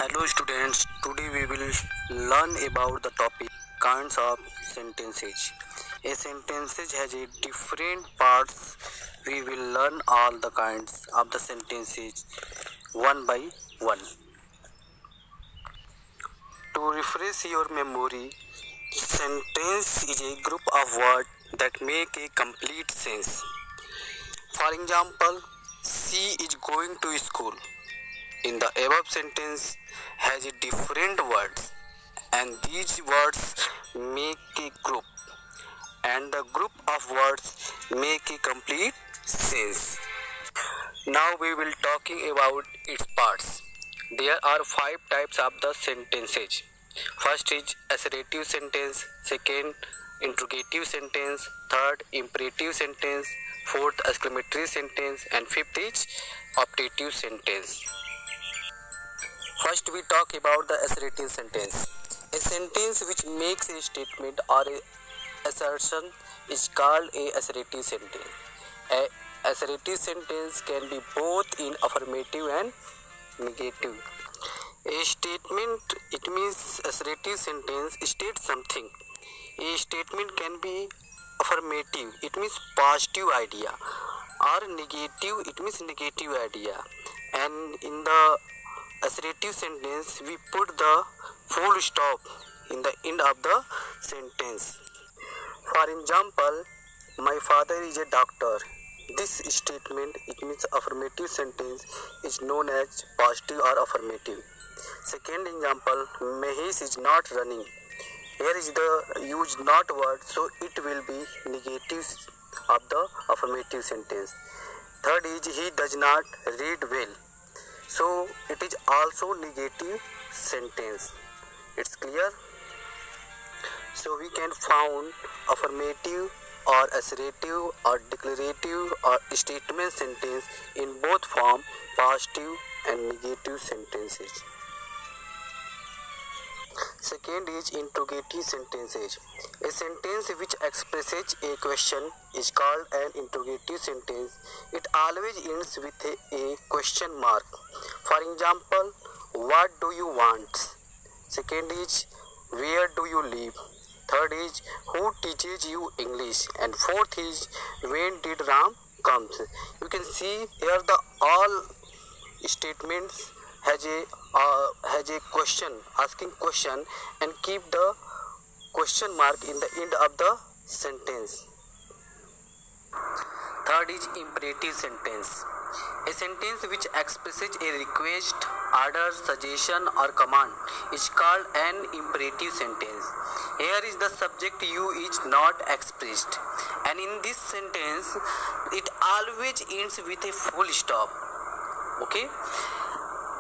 Hello students, today we will learn about the topic kinds of sentences. A sentence has a different parts. We will learn all the kinds of the sentences one by one. To refresh your memory, sentence is a group of words that make a complete sense. For example, she is going to school. In the above sentence has a different words and these words make a group and the group of words make a complete sense. Now we will talking about its parts. There are 5 types of the sentences. First is assertive sentence, second interrogative sentence, third imperative sentence, fourth exclamatory sentence and fifth is optative sentence. First we talk about the assertive sentence. A sentence which makes a statement or a assertion is called a assertive sentence. A assertive sentence can be both in affirmative and negative. A statement, it means assertive sentence states something. A statement can be affirmative, it means positive idea, or negative, it means negative idea. And in the assertive sentence we put the full stop in the end of the sentence. For example, my father is a doctor. This statement, it means affirmative sentence, is known as positive or affirmative. Second example, Mahesh is not running. Here is the use not word, so it will be negative of the affirmative sentence. Third is he does not read well. So it is also negative sentence. It's clear? So we can found affirmative or assertive or declarative or statement sentence in both form, positive and negative sentences. Second is interrogative sentences. A sentence which expresses a question is called an interrogative sentence. It always ends with a question mark. For example, what do you want? Second is, where do you live? Third is, who teaches you English? And fourth is, when did Ram come? You can see here the all statements has a question, asking question, and keep the question mark in the end of the sentence. Third is imperative sentence. A sentence which expresses a request, order, suggestion or command is called an imperative sentence. Here is the subject you is not expressed, and in this sentence it always ends with a full stop. Okay?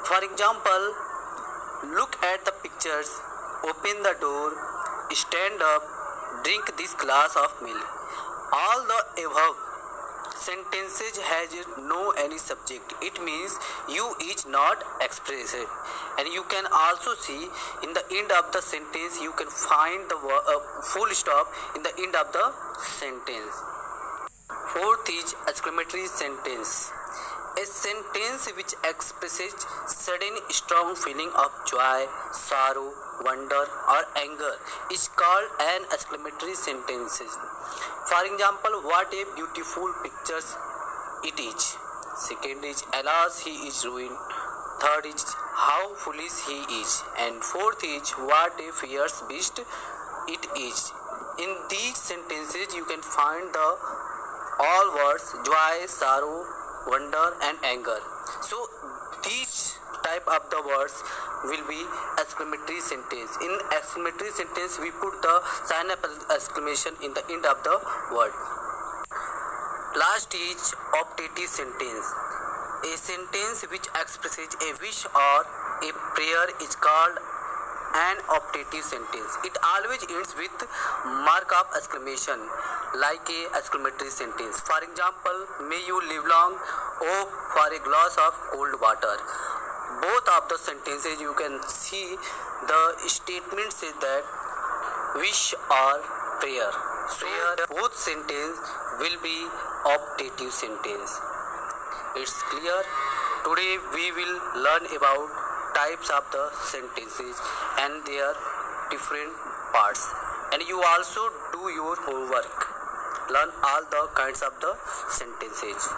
For example, look at the pictures, open the door, stand up, drink this glass of milk. All the above sentences has no any subject. It means you is not expressed. And you can also see in the end of the sentence you can find the full stop in the end of the sentence. Fourth is exclamatory sentence. A sentence which expresses sudden strong feeling of joy, sorrow, wonder or anger is called an exclamatory sentence. For example, what a beautiful picture it is. Second is, alas, he is ruined. Third is, how foolish he is. And fourth is, what a fierce beast it is. In these sentences you can find the all words joy, sorrow, wonder and anger. So these type of the words will be exclamatory sentence. In exclamatory sentence we put the sign of exclamation in the end of the word. Last is optative sentence. A sentence which expresses a wish or a prayer is called an optative sentence. It always ends with mark of exclamation like a exclamatory sentence. For example, may you live long, oh for a glass of cold water. Both of the sentences you can see the statement says that wish or prayer. So both sentence will be optative sentence. It's clear. Today we will learn about types of the sentences and their different parts. And you also do your homework. Learn all the kinds of the sentences.